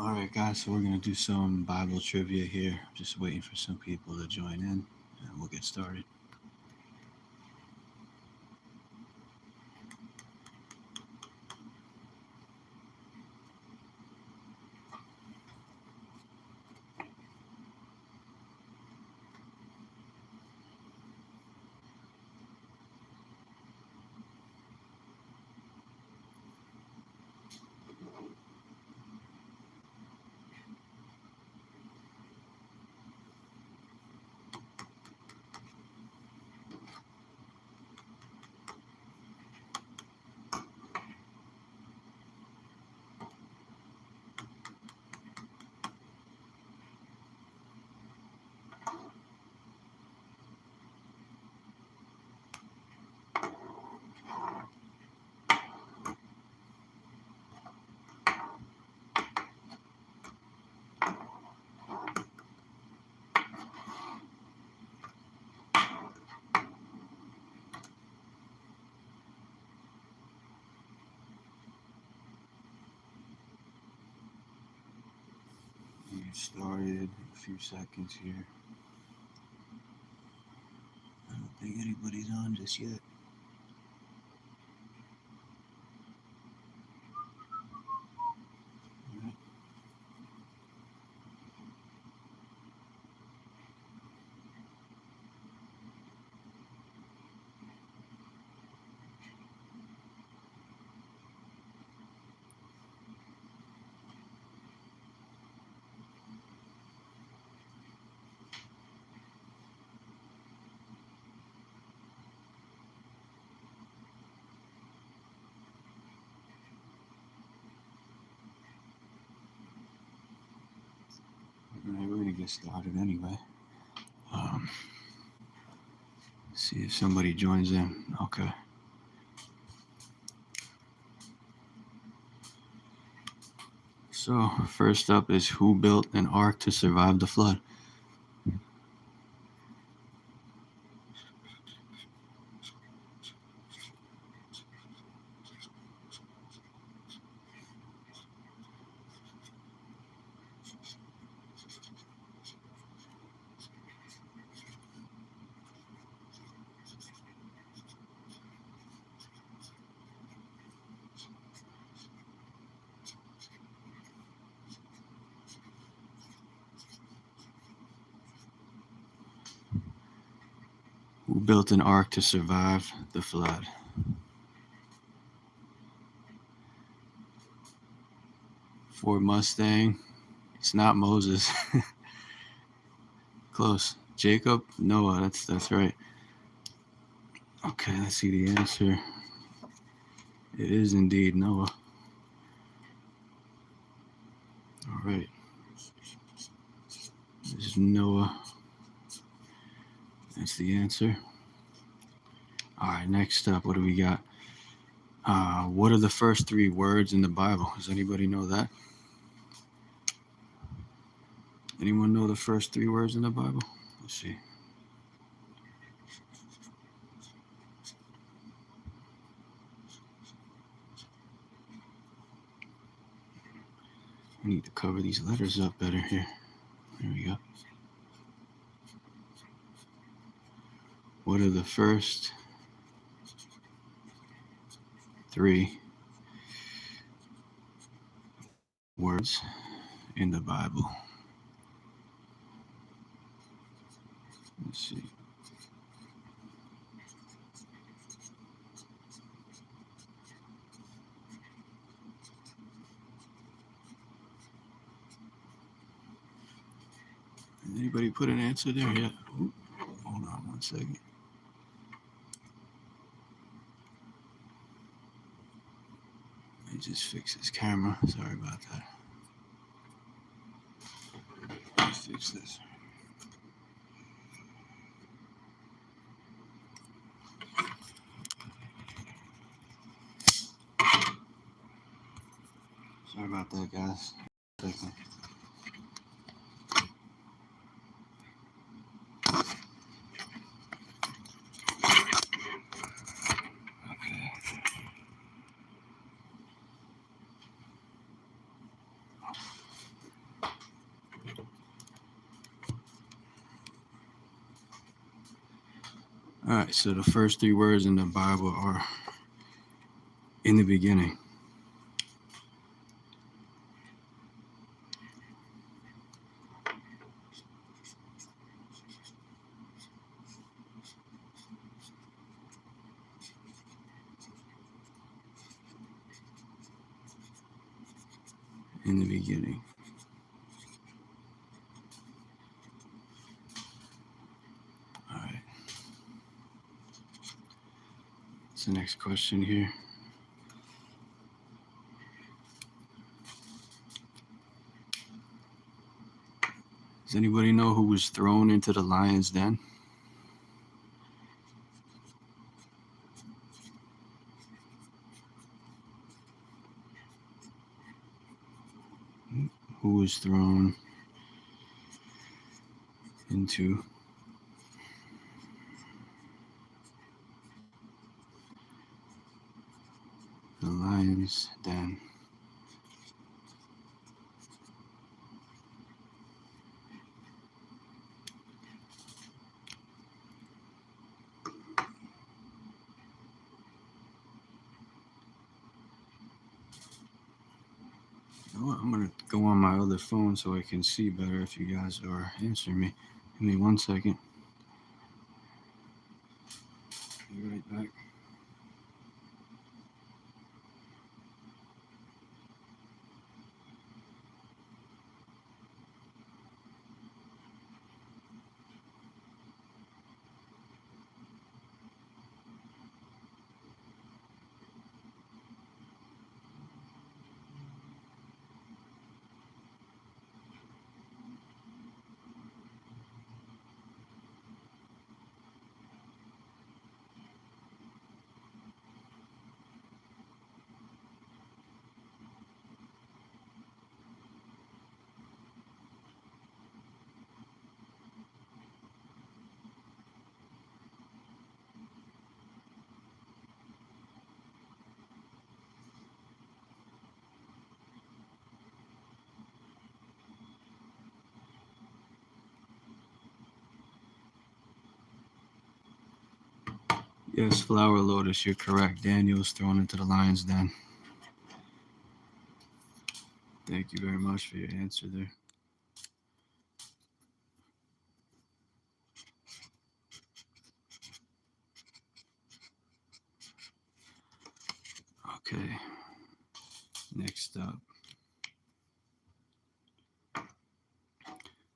All right, guys, so we're going to do some Bible trivia here. Just waiting for some people to join in, and we'll get started. We'll get started in a few seconds here. I don't think anybody's on just yet. All right, we're going to get started anyway. See if somebody joins in. Okay. So, first up is who built an ark to survive the flood? Who built an ark to survive the flood? Ford Mustang. It's not Moses. Close. Jacob? Noah. That's right. Okay, let's see the answer. It is indeed Noah. All right. This is Noah. That's the answer. All right, next up, what do we got? What are the first three words in the Bible? Does anybody know that? Anyone know the first three words in the Bible? Let's see. I need to cover these letters up better here. There we go. What are the first three words in the Bible? Let's see. Anybody put an answer there yet? Ooh, hold on one second. Let me just fix this camera. Sorry about that. Let's fix this. Sorry about that, guys. Second. All right, so the first three words in the Bible are in the beginning. In the beginning. All right. What's the next question here? Does anybody know who was thrown into the lion's den? Who was thrown into the lion's den? You know what? I'm going to go on my other phone so I can see better if you guys are answering me. Give me 1 second. Be right back. Yes, Flower Lotus, you're correct. Daniel was thrown into the lion's den. Thank you very much for your answer there. Okay. Next up,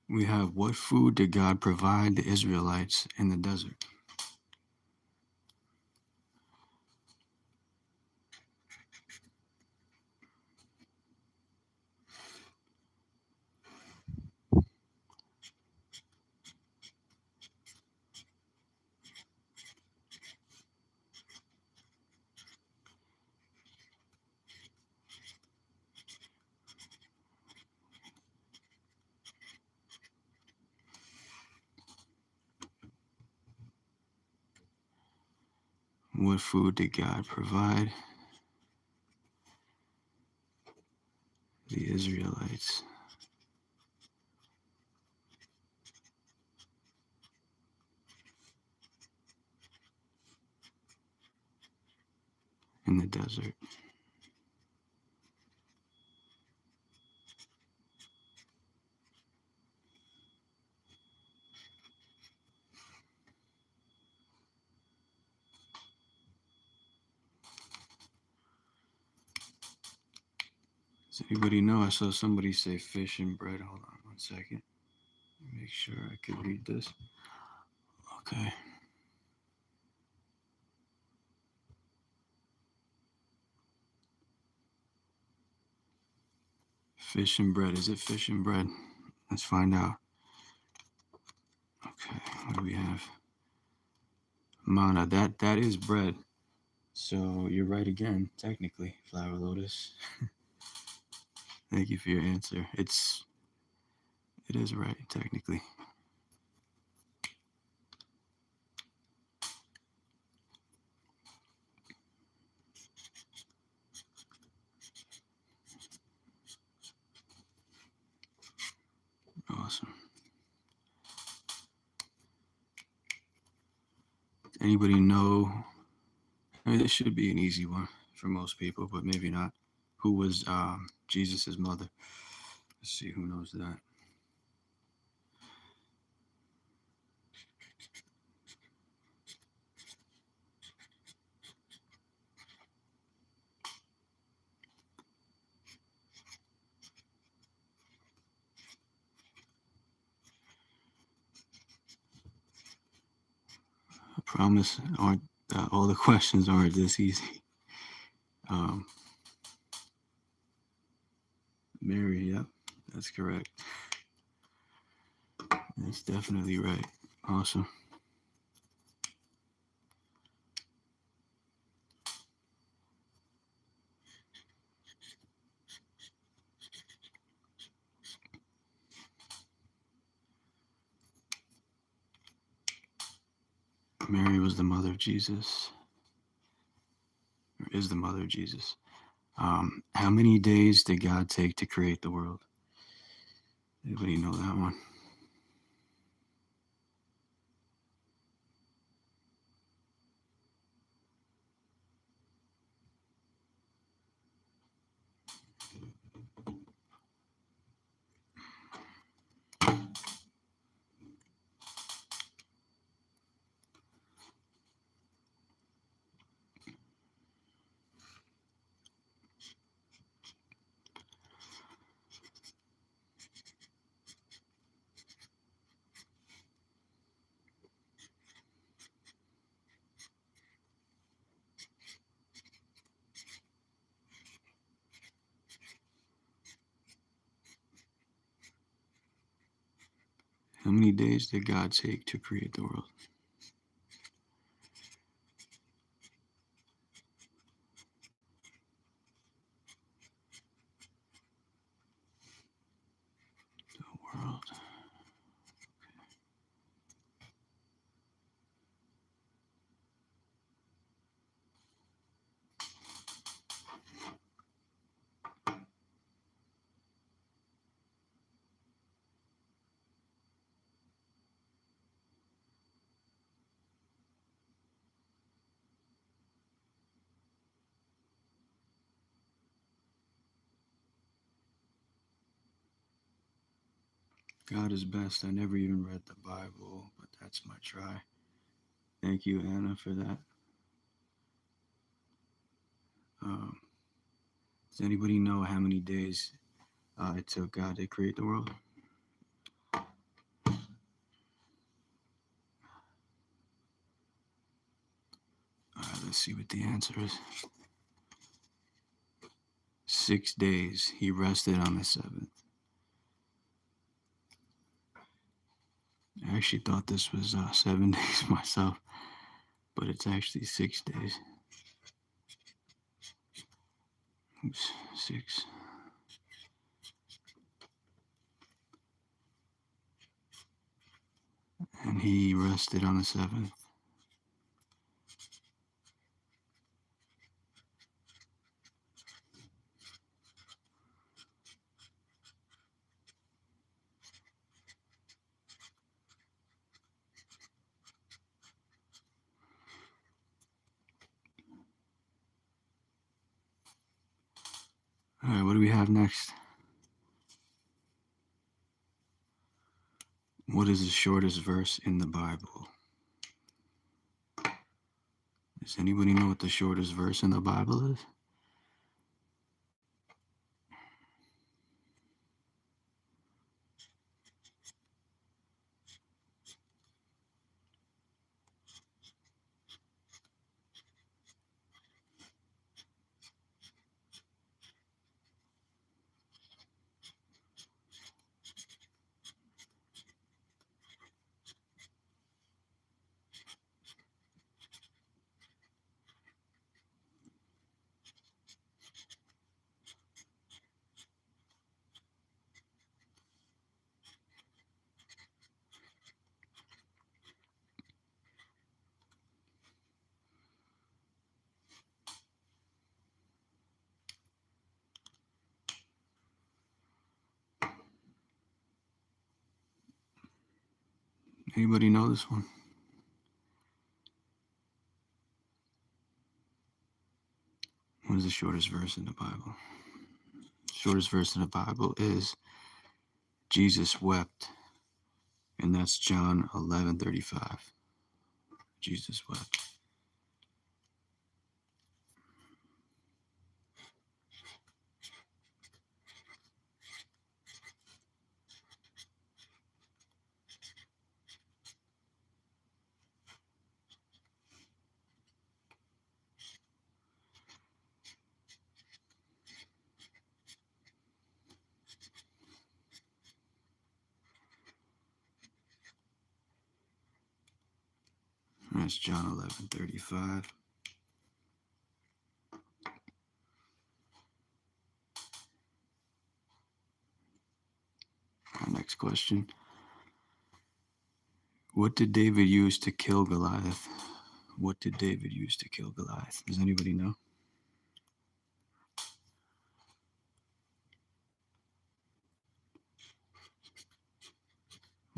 we have, what food did God provide the Israelites in the desert? What food did God provide the Israelites in the desert? Does anybody know? I saw somebody say fish and bread. Hold on 1 second. Make sure I can read this. Okay. Fish and bread. Is it fish and bread? Let's find out. Okay. What do we have? Mana. That is bread. So you're right again, technically, Flower Lotus. Thank you for your answer. It is right, technically. Awesome. Anybody know? I mean, this should be an easy one for most people, but maybe not. Who was Jesus' mother? Let's see who knows that. I promise aren't all the questions aren't this easy. Mary, yep, that's correct. That's definitely right. Awesome. Mary was the mother of Jesus, or is the mother of Jesus. How many days did God take to create the world? Anybody know that one? How many days did God take to create the world? The world. God is best. I never even read the Bible, but that's my try. Thank you, Anna, for that. Does anybody know how many days it took God to create the world? All right, let's see what the answer is. 6 days. He rested on the seventh. I actually thought this was 7 days myself, but it's actually 6 days. Oops, 6. And he rested on the seventh. All right, what do we have next? What is the shortest verse in the Bible? Does anybody know what the shortest verse in the Bible is? Anybody know this one? What is the shortest verse in the Bible? Shortest verse in the Bible is Jesus wept, and that's John 11:35. Jesus wept. That's John 11:35. Our next question. What did David use to kill Goliath? What did David use to kill Goliath? Does anybody know?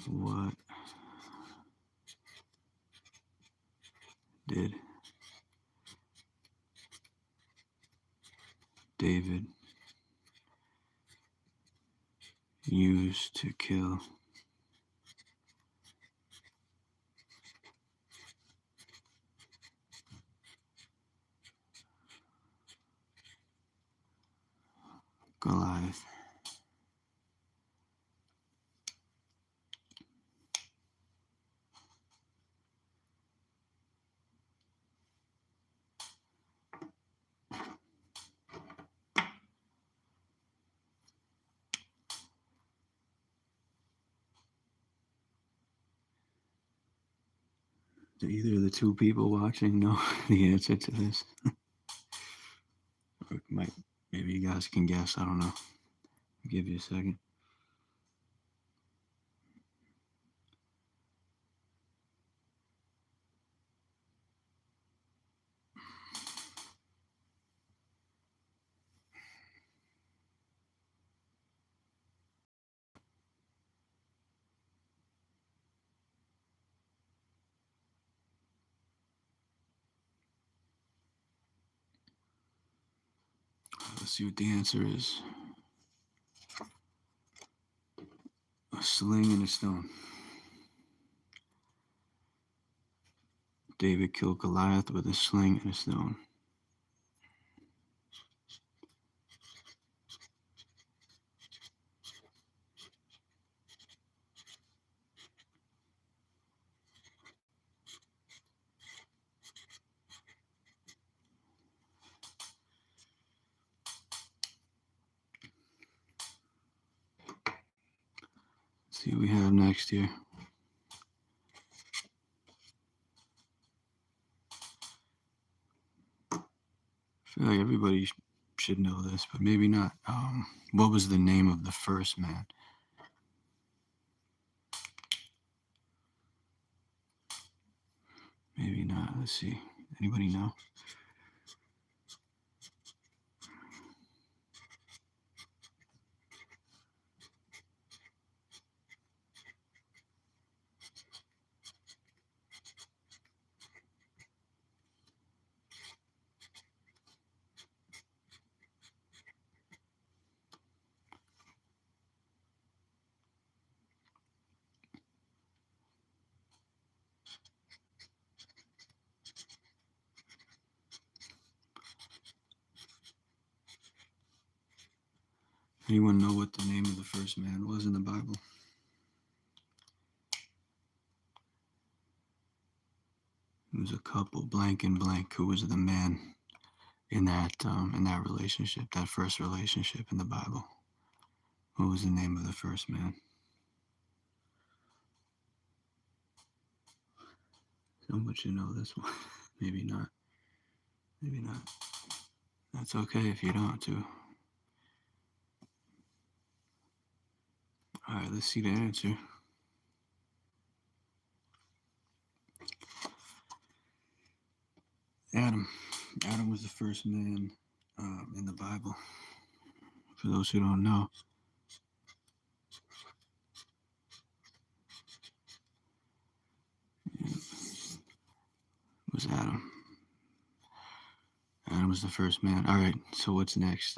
What did David use to kill Goliath? Do either of the two people watching know the answer to this? Or maybe you guys can guess. I don't know. I'll give you a second. Let's see what the answer is. A sling and a stone. David killed Goliath with a sling and a stone. Let's see what we have next here. I feel like everybody should know this, but maybe not. What was the name of the first man? Maybe not. Let's see. Anybody know? Anyone know what the name of the first man was in the Bible? It was a couple, blank and blank. Who was the man in that relationship, that first relationship in the Bible? What was the name of the first man? Someone should know this one. Maybe not. Maybe not. That's okay if you don't too. All right, let's see the answer. Adam. Adam was the first man in the Bible. For those who don't know. It was Adam. Adam was the first man. All right, so what's next?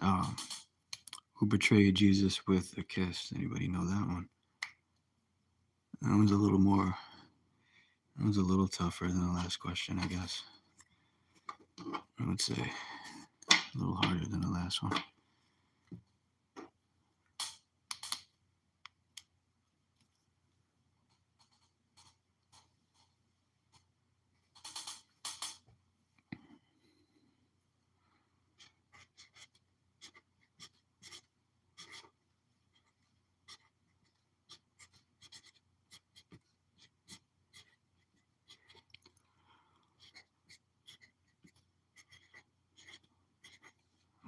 Who betrayed Jesus with a kiss? Anybody know that one? That one's a little more. That was a little tougher than the last question, I guess. I would say a little harder than the last one.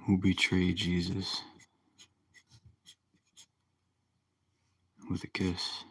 Who betrayed Jesus with a kiss?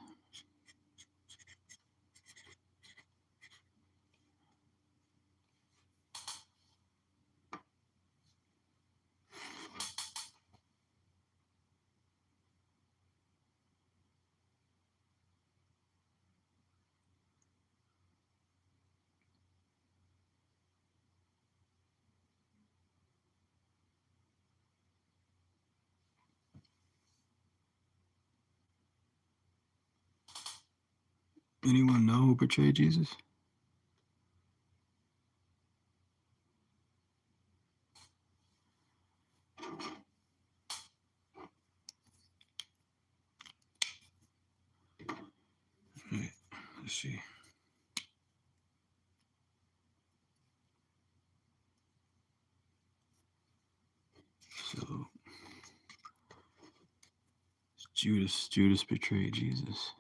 Anyone know who betrayed Jesus? All right, let's see. So Judas betrayed Jesus.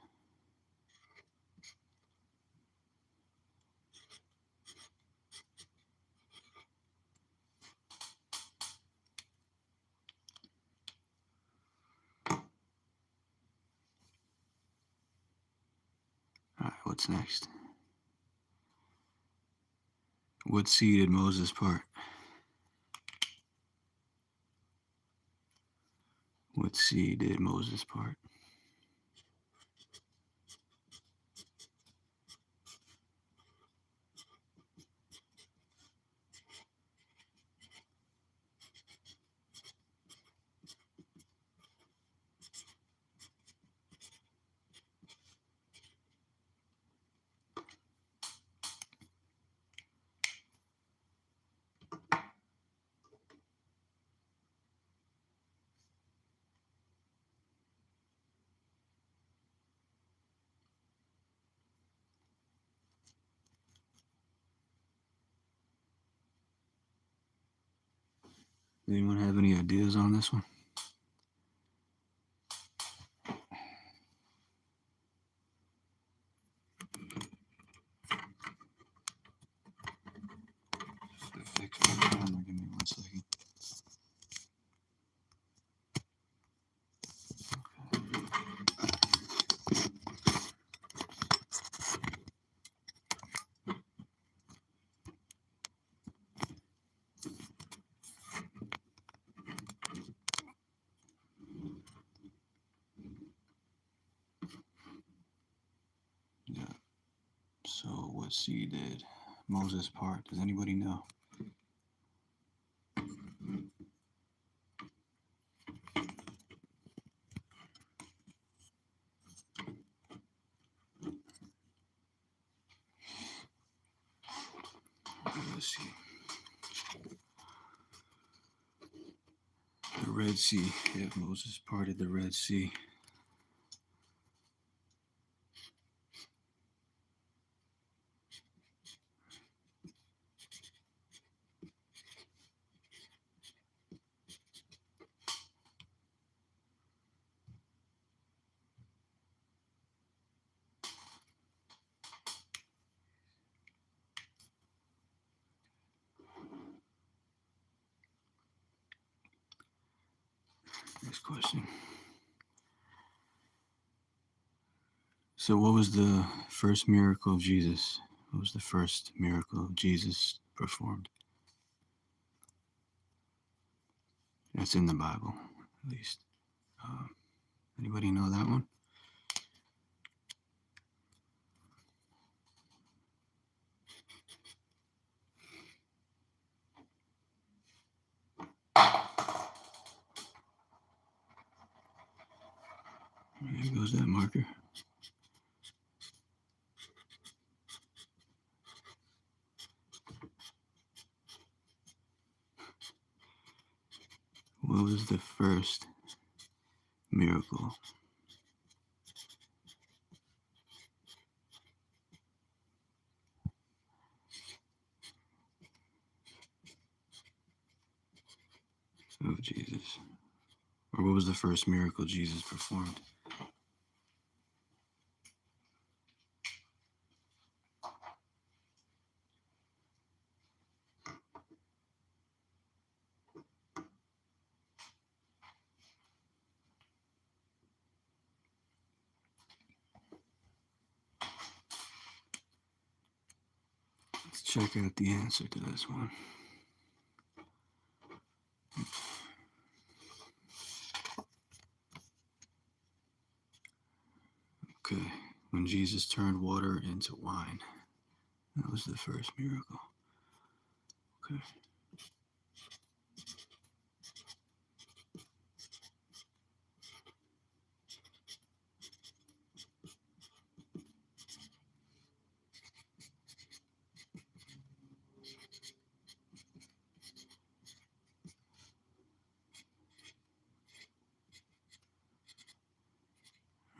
All right, what's next? What sea did Moses part? What sea did Moses part? Anyone have any ideas on this one? Fix my camera. Give me 1 second. Yeah. So what sea did Moses part? Does anybody know? Let's see. The Red Sea. Yeah, Moses parted the Red Sea. Next question. So what was the first miracle of Jesus? What was the first miracle Jesus performed? That's in the Bible, at least. Anybody know that one? was that marker? What was the first miracle? Of Jesus? Or what was the first miracle Jesus performed? Let's check out the answer to this one. Okay, when Jesus turned water into wine. That was the first miracle. Okay.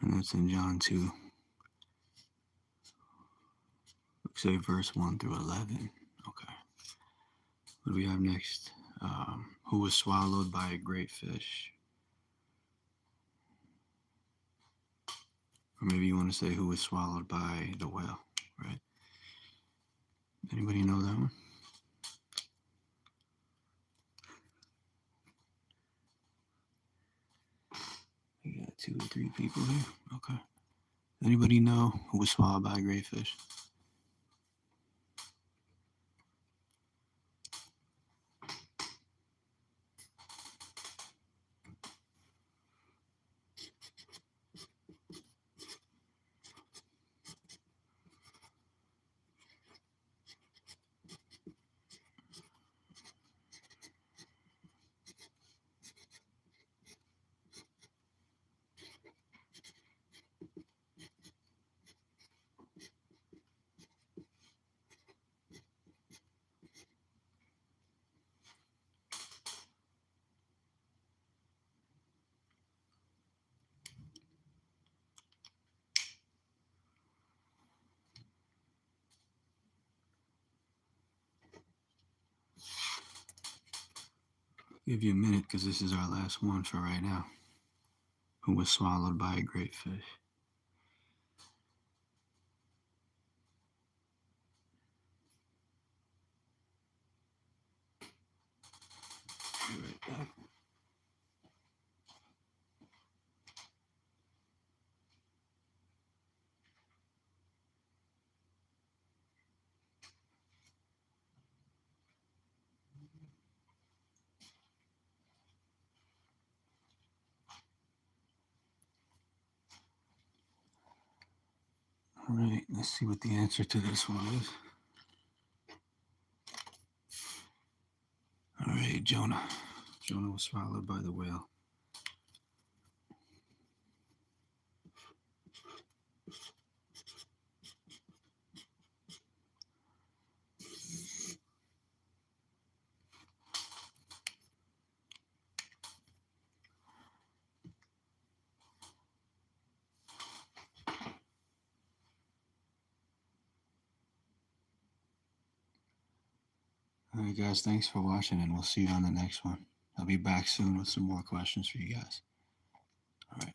And that's in John 2. Looks like verse 1 through 11. Okay. What do we have next? Who was swallowed by a great fish? Or maybe you want to say who was swallowed by the whale, right? Anybody know that one? We got 2 or 3 people here. Okay. Anybody know who was swallowed by a great fish? Give you a minute because this is our last one for right now. Who was swallowed by a great fish? Be right back. All right, let's see what the answer to this one is. All right, Jonah. Jonah was swallowed by the whale. All right, guys, thanks for watching, and we'll see you on the next one. I'll be back soon with some more questions for you guys. All right.